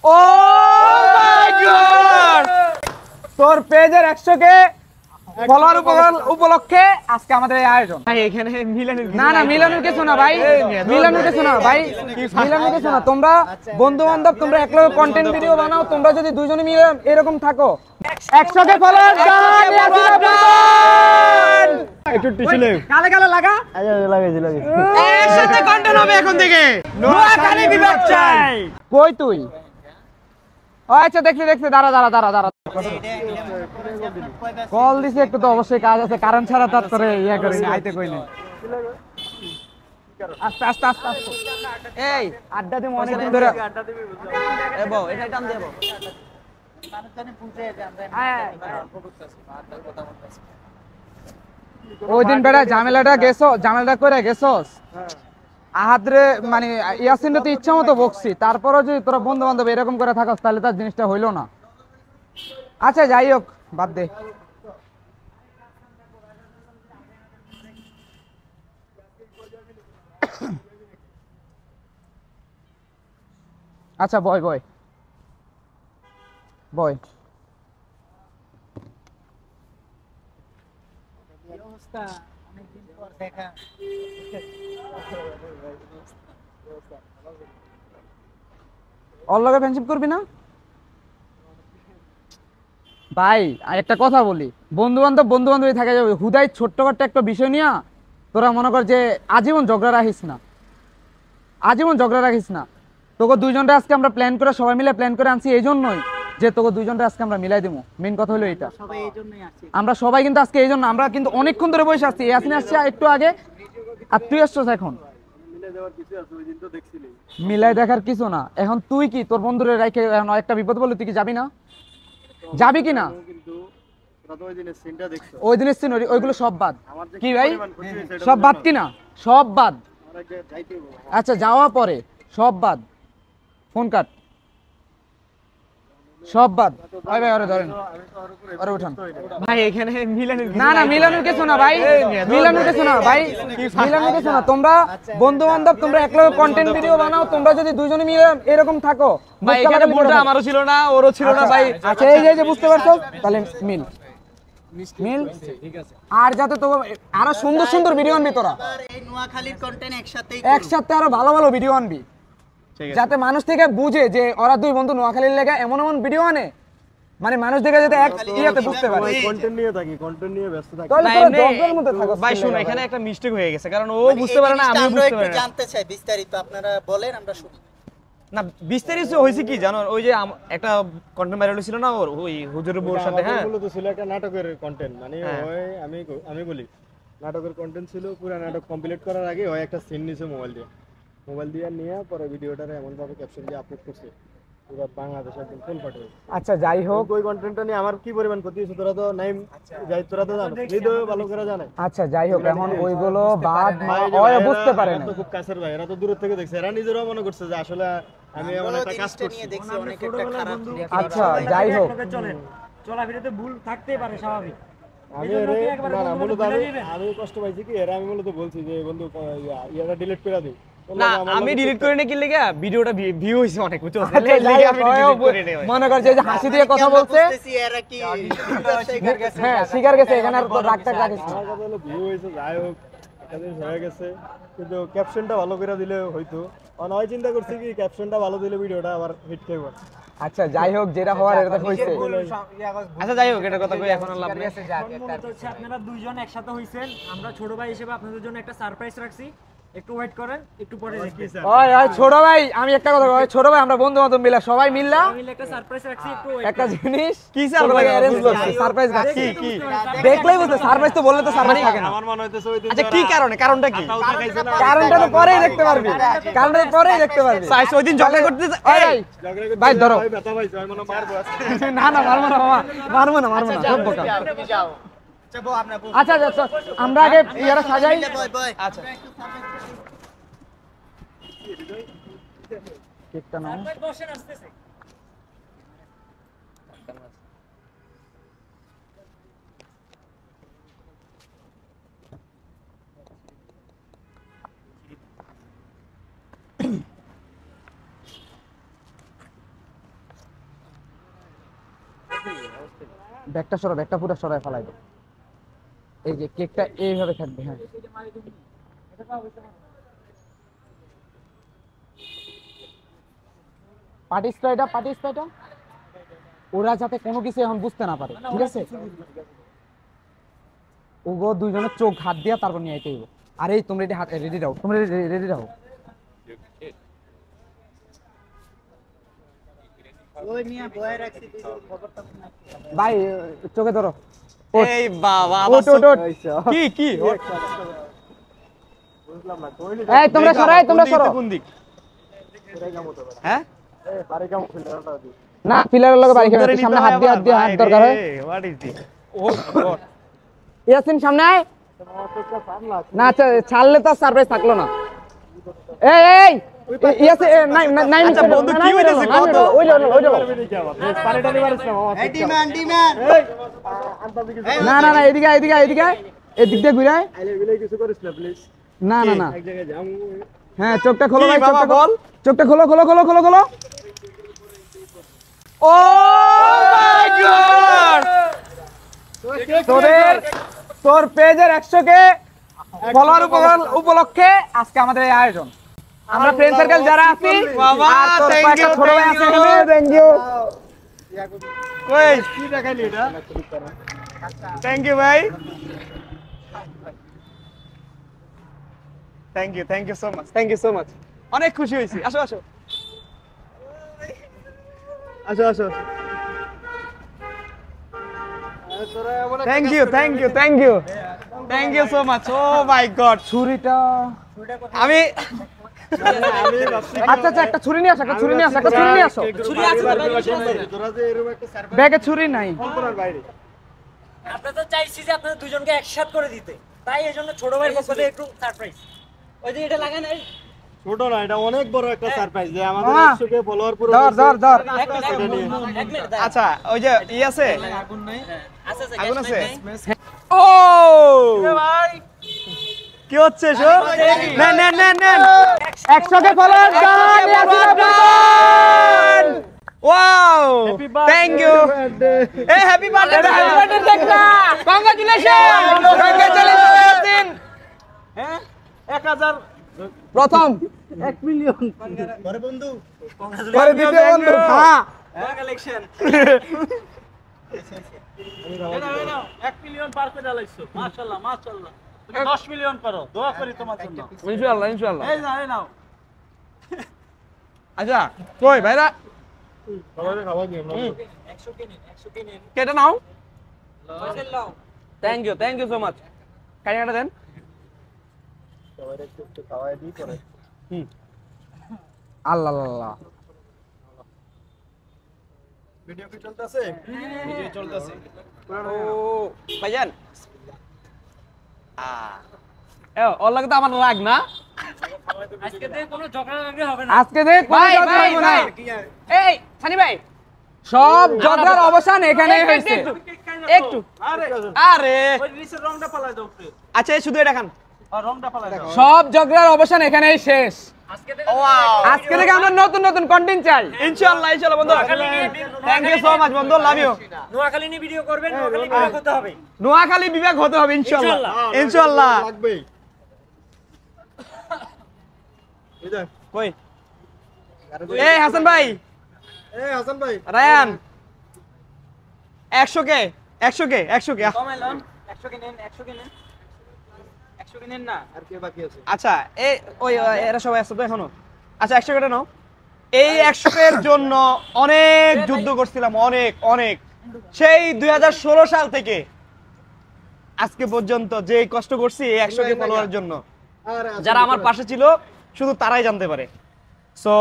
O my god, তোর পেজের 100 কে follower উপলক্ষে আজকে আমাদের এই আয়োজন। ভাই এখানে মিলানের না না মিলানের কিছু না ভাই, মিলানের কিছু না ভাই, মিলানের কিছু না। তোমরা বন্ধু বান্ধব তোমরা একলগে কন্টেন্ট ভিডিও বানাও, তোমরা যদি দুইজনে মিলে এরকম থাকো 100 কে ফলোয়ার গান একটু টিসলে কালে কালে লাগা। আচ্ছা লাগাইছি একসাথে কন্টেন্ট হবে এখন থেকে। নোয়াখালী বিভাগ চাই। কই তুই? আচ্ছা দেখছি দেখছি, দাঁড়া দাঁড়া দাঁড়া দাঁড়া, কল দিছি একটু তো অবশ্যই কাজ আছে, কারণ ছাড়া তার তোরে ইয়া করি না, আইতে কই না। আস্তে আস্তে আস্তে আস্তে, এই আড্ডা দিমু অনেক দিন ধরে। এ বউ এটা টান দেবো মানুষ জানি পৌঁছে যায় আমরা। হ্যাঁ ওই দিন বেড়া ঝামেলাটা গেছো, ঝামেলাটা করে গেছস আহাদরে, মানে ইয়াসিন তো ইচ্ছা মতো বকছি, তারপরও যদি তোরা বন্ধু বান্ধব এরকম করে থাকস তাহলে তার জিনিসটা হইলো না। আচ্ছা যাই হোক বাদ দে। আচ্ছা বয় বয় বয়। ওর লগে ফ্রেন্ডশিপ করবি না ভাই? আর একটা কথা বলি, বন্ধু বান্ধবই থাকা যাবে, হুদাই ছোট্টখাট্ট একটা বিষয় নিয়ে তোরা মনে কর যে আজীবন ঝগড়া রাখিস না, আজীবন ঝগড়া রাখিস না। তোকে দুইজনটা আজকে আমরা প্ল্যান করে সবাই মিলে প্ল্যান করে আনছি এই জন্যই যে তোকে দুইজনটা আজকে আমরা মিলাই দেবো। মেন কথা হলো এইটা, আমরা সবাই কিন্তু আজকে এই জন্য, আমরা কিন্তু অনেকক্ষণ ধরে বসে আসছি। ইয়াসিন আসছে একটু আগে আর তুই আসছিস এখন। মিলাই দেখার কিছু না, এখন তুই কি তোর বন্ধুরে রাইখে এখন একটা বিপদ বললি, তুই কি যাবি না? যাবি কি না? ওই দিনের সিন ওইগুলো সব বাদ। কি ভাই সব বাদ কিনা? সব বাদ। আচ্ছা যাওয়া পরে সব বাদ, ফোন কাট, সব বাদ। ভাই ভাই ওরে ধরেন, ওরে উঠান ভাই। এখানে মিলানের না না মিলানের কিছু না ভাই, মিলানের কিছু না ভাই, মিলানের কিছু না। তোমরা বন্ধু বান্ধব তোমরা একলগে কন্টেন্ট ভিডিও বানাও, তোমরা যদি দুইজনে মিলে এরকম থাকো। ভাই এখানে মুডটা আমারও ছিল না ওরও ছিল না ভাই। আচ্ছা এই যে বুঝতে পারছো তাহলে মিল মিল ঠিক আছে। আর যাতে তো আরো সুন্দর সুন্দর ভিডিও আনবি তোরা, এই নোয়াখালীর কন্টেন্ট একসাথে আরো ভালো ভালো ভিডিও আনবি, যাতে মানুষ থেকে বুঝে যে ওরা দুই বন্ধু নোয়াখালীর লেগে এমন এমন ভিডিও আনে, মানে মানুষ দেখে যাতে এক ইয়াতে বুঝতে পারে। কন্টেন্ট নিয়ে থাকি, কন্টেন্ট নিয়ে ব্যস্ত থাকি। তাহলে তোরা জগের মধ্যে থাকো ভাই। শুন এখানে একটা মিস্টেক হয়ে গেছে, কারণ ও বুঝতে পারে না, আমি বুঝতে পারি না। জানতে চাই বিস্তারিত, আপনারা বলেন আমরা শুনি। না বিস্তারিত হইছে কি জানো, ওই যে একটা কন্টেন্ট ভাইরাল হইছিল না ওর ওই হুজুরের বউর সাথে। হ্যাঁ মূলত ছিল একটা নাটকের কন্টেন্ট, মানে ওই আমি বলি নাটকের কন্টেন্ট ছিল। পুরো নাটক কমপ্লিট করার আগে ওই একটা সিন নিছে মোবাইল দিয়ে নিয়ে পরে ভিডিওটারে এমন ভাবে ক্যাপশন দিয়ে আপলোড করছে পুরো বাংলাদেশ একদম ফুল ফাটে। আচ্ছা যাই হোক, ওই কন্টেন্টটা নিয়ে আমার কি পরিমাণ ক্ষতি হয়েছে তোরা তো নাইম যাই, তোরা তো জানো, হৃদয় ভালো করে জানে। আচ্ছা যাই হোক, এখন ওইগুলো বাদ ওই বুঝতে পারে না, খুব কাছের ভাই, এরা তো দূর থেকে দেখছে, এরা নিজেরাও মনে করছে যে আসলে আমি এমন একটা কাজ করছি। অনেক একটা খারাপ। আচ্ছা যাই হোক, চলেন চলাফেরাতে ভুল থাকতেই পারে, স্বাভাবিক। আমি কষ্ট পাইছি কি, এরা আমি মূলত বলছি যে বন্ধু ইয়াটা ডিলিট করে দিই। না আমি ডিলিট করে নে কি লাগা, ভিডিওটা ভিউ হইছে অনেক, বুঝছো? তাহলে লাগা আমি ডিলিট করে নেই। মনে কর যে হাসি দিয়ে কথা বলছে, এরা কি হ্যাঁ শিকার গেছে, এখানে আর রাগটা রাখিস না। আমার কথা হলো ভিউ হইছে, যাই হোক একটা জিনিস হয়ে গেছে, কিন্তু ক্যাপশনটা ভালো করে দিলে হয়তো। অনেক চিন্তা করছি কি ক্যাপশনটা ভালো দিলে ভিডিওটা আবার হিট খাইব। আচ্ছা যাই হোক, যেটা হওয়ার এটা হইছে। আচ্ছা যাই হোক, এটা কথা কই এখন লাভ নেই। আপনারা দুইজন একসাথে হইছেন, আমরা ছোট ভাই হিসেবে আপনাদের জন্য একটা সারপ্রাইজ রাখছি, একটু ওয়েট করেন, একটু পরে দেখি। ওই ওই ছোট ভাই, আমি একটা কথা কই, ছোট ভাই আমরা বন্ধু বান্ধব মিলে সবাই মিললা একটা সারপ্রাইজ রাখছি, একটু একটা জিনিস কি সারপ্রাইজ অ্যারেঞ্জ করছি, সারপ্রাইজ রাখছি। কি দেখলেই বুঝতে, সারপ্রাইজ তো বললে তো সারপ্রাইজ থাকে না। আমার মনে হইতেছে ওই দিন। আচ্ছা কি কারণে, কারণটা কি? কারণটা তো পরেই দেখতে পারবি, কারণটা তো পরেই দেখতে পারবি। সাইজ ওই দিন ঝগড়া করতে, এই ভাই ধরো ভাই, ব্যথা ভাই আমি মনে মারবো আজকে। না না মারবো না মামা, মারবো না সব বোকা। আচ্ছা আচ্ছা আমরা আগে ইয়ারা সাজাই। আচ্ছা কেকটা নাও। বসেন আসতেছে। ব্যাগটা সরো, ব্যাগটা পুরো সরায় ফেলাই দাও। এই যে কেকটা এইভাবে থাকবে। হ্যাঁ পার্টি স্প্রেটা ওরা যাতে কোনো কিছু এখন বুঝতে না পারে, ঠিক আছে? ওগো দুইজনের চোখ হাত দিয়া তারপর নিয়ে আইতে হইব। আর এই তোমরা রেডি রাখো, তোমরা রেডি রাখো। ভাই চোখে ধরো। এই বাবা কি কি বুঝলাম না। এই তোমরা সরো, তোমরা সরো। কোন দিক? হ্যাঁ না পিলারের লগে বাড়ি খেলে সামনে হাত দিয়ে হাত দরকার হয়। What is this? Oh God Yasin সামনে আয় না। আচ্ছা ছাড়লে তো সারপ্রাইজ থাকলো না। এই ইয়াসিন নাই আচ্ছা বন্ধু কি হইছে কত? ওই পানিটা নিবারছ না মামা। এই ডিমান না না না এদিকে এদিক দিয়ে ঘুরে আয়। আইলে কিছু করিস না প্লিজ। না না না এক জায়গায় যাও। হ্যাঁ চোখটা খোলো ভাই, বাবা বল। চোখটা খোলো। ও মাই গড! তোর পেজের 100k ফলোয়ার উপলক্ষে আজকে আমাদের এই আয়োজন। আমরা ফ্রেন্ড সার্কেল যারা আছি বাবা থ্যাংক ইউ ছোট ভাই আছে এখানে, থ্যাংক ইউ। কই কি দেখাইলি এটা? থ্যাংক ইউ ভাই, থ্যাংক ইউ সো মাচ, অনেক খুশি হয়েছি। আসো thank you so much. Oh my God ছুরিটা আমি আচ্ছা একটা ছুরি নিয়ে আসো, ব্যাগে ছুরি নাই। আমরা তো চাইছি যে আপনাদের দুজনকে একসাথে করে দিতে, তাই এজন্য ছোট ভাইয়ের পক্ষ থেকে একটু সারপ্রাইজ। ওই যে এটা লাগান, এই ছোট না, এটা অনেক বড় একটা সারপ্রাইজ যে আমাদের মামা, 100k ফলোয়ার পুরো ধর এক মিনিট দাঁড়ান। আচ্ছা ওই যে আছে আগুন নাই, আছে আগুন আছে। গ্যাস ও ভাই কি হচ্ছে শো? নেন 100k follower done. Wow thank you. এই হ্যাপি বার্থডে দেখনা কংগ্রাচুলেশন। হ্যাঁ 1000 প্রথম 1 মিলিয়ন পরে বন্ধু পরে দ্বিতীয় বন্ধু। হ্যাঁ কালেকশন 1 মিলিয়ন পার করে আলাইছো। মাশাআল্লাহ তুমি 10 মিলিয়ন করো, দোয়া করি তোমার জন্য। ইনশাআল্লাহ এই নাও আচ্ছা কই ভাইরা 100 কে নিন। কেটে নাও। পয়সা লাও। Thank you so much. কাইটা দেন। আল্লাহ ভিডিও কি চলতেছে? ভিডিও চলতেছে। ও ভাইজান ওর লাগে তো আমার রাগ না। আজকে থেকে কোনো ঝগড়া লাগবে হবে না। আজকে দেখ ভাই এই সানি ভাই সব ঝগড়ার অবসান এখানেই হয়েছে। একটু আরে ওই নিচের রংটা পালাই দাও একটু। আচ্ছা শুধু এটা খান। আর রংটা পালাই দাও। সব ঝগড়ার অবসান এখানেই শেষ। ওয়াও আজকে থেকে আমরা নতুন কন্টেন্ট চাই। ইনশাআল্লাহ বন্ধু। থ্যাংক ইউ সো মাচ বন্ধু, লাভ ইউ। নোয়াখালী নিয়ে ভিডিও করবেন, নোয়াখালী ভিডিও করতে হবে। নোয়াখালী বিভাগ হতে হবে ইনশাআল্লাহ লাগবেই। কই এই হাসান ভাই, রায়ান 100k কমাই লন, 100 কে নেন, 100 কে নেন না। আচ্ছা এই ওই এরা সবাই আছে তো এখনো? আচ্ছা 100 টাকা নাও। এই 100 এর জন্য অনেক যুদ্ধ করছিলাম, অনেক সেই 2016 সাল থেকে আজকে পর্যন্ত যে কষ্ট করছি এই 100 কে ফলোয়ারের জন্য। যারা আমার পাশে ছিল শুধু তারাই জানতে পারে। So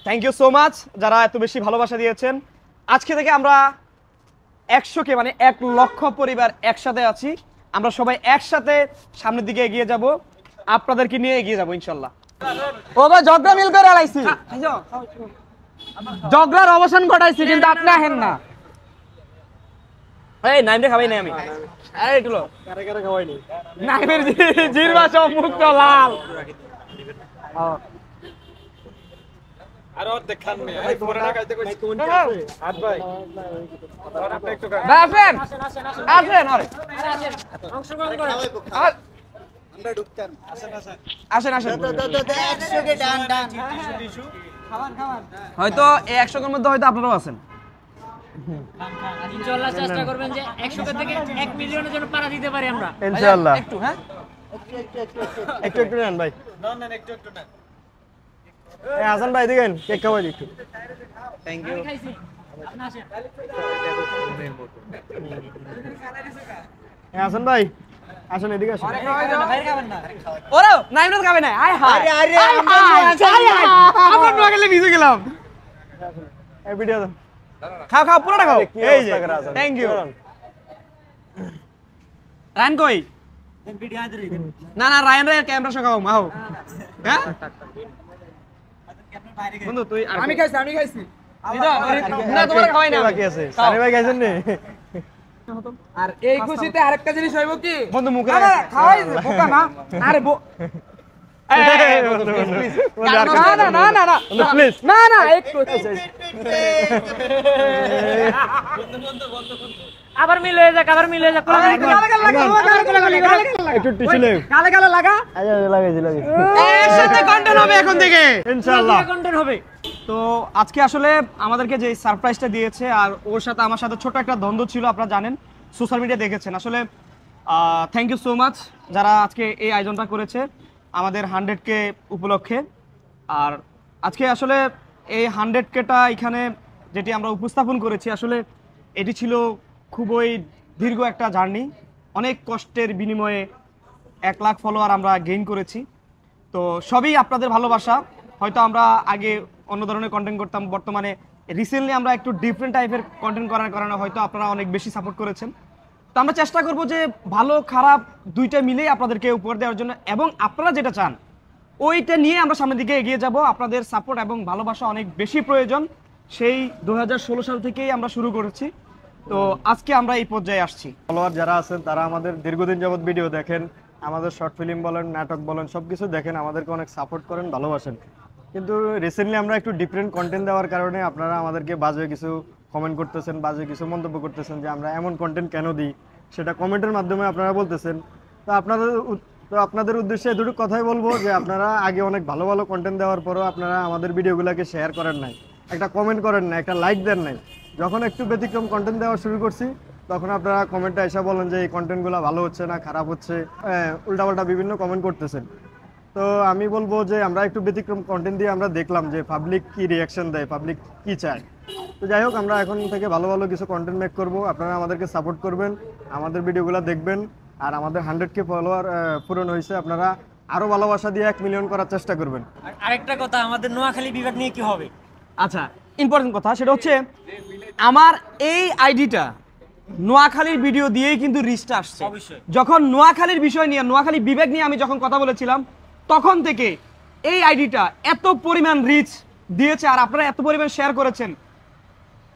thank you so much যারা এত বেশি ভালোবাসা দিয়েছেন। আজকে থেকে আমরা 100 কে মানে 1 লক্ষ পরিবার একসাথে আছি। আমরা সবাই একসাথে সামনের দিকে এগিয়ে যাব, আপনাদেরকে নিয়ে এগিয়ে যাব ইনশাআল্লাহ। ও বা ঝগড়া মিল করে আলাইছি, ঝগড়ার অবসান ঘটাইছি, কিন্তু আপনি আহেন না। এই নাইমটা খাবাই নাই আমি। আরে এগুলো কারে খাওয়াইনি। নাইমের জিরবা সব মুখ তো লাল। আর অর্ধেক খান নে এই পুরো টাকাইতে কইছি কোন কি আছে হাত ভাই আর আপনি একটু ভাই আসেন আসেন আরে অংশগ্রহণ করেন। আসেন আসেন হয়তো এই 100 এর মধ্যে হয়তো আপনারাও আছেন। ইনশাআল্লাহ চেষ্টা করবেন যে 100 থেকে 1 মিলিয়নের জন্য পারা দিতে পারি আমরা। ইনশাআল্লাহ একটু হ্যাঁ একটু একটু নেন ভাই নেন একটু একটু নেন এই হাসান ভাই দেখেন কেক খাওয়াই একটু থ্যাংক ইউ আমি খাইছি। আপনি আসেন। এই হাসান ভাই আসেন এদিকে আসেন ওরে নাইমরাত খাবে না আয় হায় আরে আমরা নোয়াখালী ভিজে গেলাম। এই ভিডিও দাও খাও খাও পুরোটা খাও এই যে থ্যাংক ইউ রায়ন কই না না রায়ন রে ক্যামেরা সহ খাও মাও হ্যাঁ বন্ধু তুই আমি খাইছি না তোমার খাওয়াই না বাকি আছে সানি ভাই খাইছেন নি আর এই খুশিতে আরেকটা জিনিস হইব কি বন্ধু মুখে খাওয়াই বোকা না আরে প্লিজ না না একটু আবার মিল হয়ে যাক আবার মিল হয়ে যাক। একটু টিস্যু লে গালে গালে লাগা আচ্ছা লাগাইছি এর সাথে কন্টেন্ট হবে এখন থেকে ইনশাআল্লাহ কন্টেন্ট হবে। তো আজকে আসলে আমাদেরকে যে সারপ্রাইজটা দিয়েছে আর ওর সাথে আমার সাথে ছোট একটা দ্বন্দ্ব ছিল আপনারা জানেন সোশ্যাল মিডিয়া দেখেছেন আসলে থ্যাংক ইউ সো মাচ যারা আজকে এই আয়োজনটা করেছে আমাদের 100K উপলক্ষে। আর আজকে আসলে এই 100Kটা এখানে যেটি আমরা উপস্থাপন করেছি আসলে এটি ছিল খুবই দীর্ঘ একটা জার্নি, অনেক কষ্টের বিনিময়ে 1 লাখ ফলোয়ার আমরা গেইন করেছি। তো সবই আপনাদের ভালোবাসা। হয়তো আমরা আগে অন্য ধরনের কন্টেন্ট করতাম, বর্তমানে রিসেন্টলি আমরা একটু ডিফারেন্ট টাইপের কন্টেন্ট করার কারণে হয়তো আপনারা অনেক বেশি সাপোর্ট করেছেন। তো আমরা চেষ্টা করব যে ভালো খারাপ দুইটা মিলেই আপনাদেরকে উপহার দেওয়ার জন্য, এবং আপনারা যেটা চান ওইটা নিয়ে আমরা সামনের দিকে এগিয়ে যাব। আপনাদের সাপোর্ট এবং ভালোবাসা অনেক বেশি প্রয়োজন, সেই 2016 সাল থেকেই আমরা শুরু করেছি। তো আজকে আমরা এই পর্যায়ে আসছি। ফলোয়ার যারা আছেন তারা আমাদের দীর্ঘদিন যাবত ভিডিও দেখেন, আমাদের শর্ট ফিল্ম বলেন, নাটক বলেন, সব কিছু দেখেন, আমাদেরকে অনেক সাপোর্ট করেন, ভালোবাসেন। কিন্তু রিসেন্টলি আমরা একটু ডিফারেন্ট কন্টেন্ট দেওয়ার কারণে আপনারা আমাদেরকে বাজে কিছু কমেন্ট করতেছেন, বাজে কিছু মন্তব্য করতেছেন যে আমরা এমন কন্টেন্ট কেন দিই, সেটা কমেন্টের মাধ্যমে আপনারা বলতেছেন। তো আপনাদের উদ্দেশ্যে এতটুকু কথাই বলবো যে আপনারা আগে অনেক ভালো ভালো কন্টেন্ট দেওয়ার পরও আপনারা আমাদের ভিডিওগুলোকে শেয়ার করেন নাই, একটা কমেন্ট করেন না, একটা লাইক দেন নাই। যখন একটু ব্যতিক্রম কন্টেন্ট দেওয়া শুরু করছি তখন আপনারা কমেন্টে এসে বলেন যে এই কন্টেন্টগুলো ভালো হচ্ছে না, খারাপ হচ্ছে, উল্টাপাল্টা বিভিন্ন কমেন্ট করতেছেন। তো আমি বলবো যে আমরা একটু ব্যতিক্রম কন্টেন্ট দিয়ে আমরা দেখলাম যে পাবলিক কি রিয়াকশন দেয়, পাবলিক কি চায়। তো যাই হোক, আমরা এখন থেকে ভালো ভালো কিছু কন্টেন্ট মেক করবো, আপনারা আমাদেরকে সাপোর্ট করবেন, আমাদের ভিডিওগুলো দেখবেন। আর আমাদের 100K ফলোয়ার পূরণ হয়েছে, আপনারা আরও ভালোবাসা দিয়ে 1 মিলিয়ন করার চেষ্টা করবেন। আরেকটা কথা, আমাদের নোয়াখালী বিভাগ নিয়ে কি হবে? আচ্ছা, ইম্পর্টেন্ট কথা সেটা হচ্ছে আমার এই আইডিটা নোয়াখালীর ভিডিও দিয়েই কিন্তু রিচটা আসছে। যখন নোয়াখালীর বিষয় নিয়ে, নোয়াখালী বিভাগ নিয়ে আমি যখন কথা বলেছিলাম তখন থেকে এই আইডিটা এত পরিমাণ রিচ দিয়েছে আর আপনারা এত পরিমাণ শেয়ার করেছেন।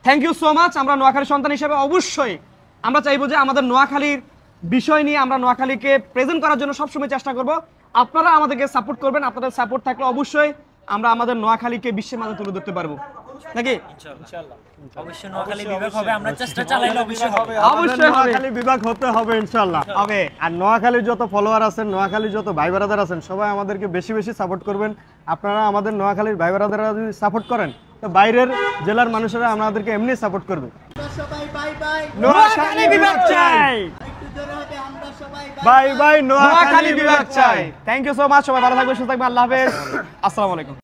Thank you so much. আমরা নোয়াখালীর সন্তান হিসেবে অবশ্যই আমরা চাইবো যে আমাদের নোয়াখালীর বিষয় নিয়ে আমরা নোয়াখালীকে প্রেজেন্ট করার জন্য সবসময় চেষ্টা করব। আপনারা আমাদেরকে সাপোর্ট করবেন, আপনাদের সাপোর্ট থাকলে অবশ্যই আমরা আমাদের নোয়াখালীকে বিশ্বের মাঝে তুলে ধরতে পারবো, নাকি? ইনশাআল্লাহ অবশ্যই নোয়াখালী বিভাগ হবে, আমরা চেষ্টা চালাইলে অবশ্যই হবে। অবশ্যই নোয়াখালী বিভাগ হতে হবে, ইনশাআল্লাহ হবে। আর নোয়াখালীর যত ফলোয়ার আছেন, নোয়াখালীর যত ভাই ব্রাদার আছেন, সবাই আমাদেরকে বেশি বেশি সাপোর্ট করবেন। আপনারা আমাদের নোয়াখালীর ভাই ব্রাদাররা যদি সাপোর্ট করেন তো বাইরের জেলার মানুষেরা আমাদেরকে এমনি সাপোর্ট করবে। নোয়াখালী বিভাগ চাই, বাই বাই, নোয়াখালী বিভাগ চাই। থ্যাংক ইউ সো মাচ, সবাই ভালো থাকবেন, সুস্থ থাকবেন, আল্লাহ হাফেজ, আসসালামু আলাইকুম।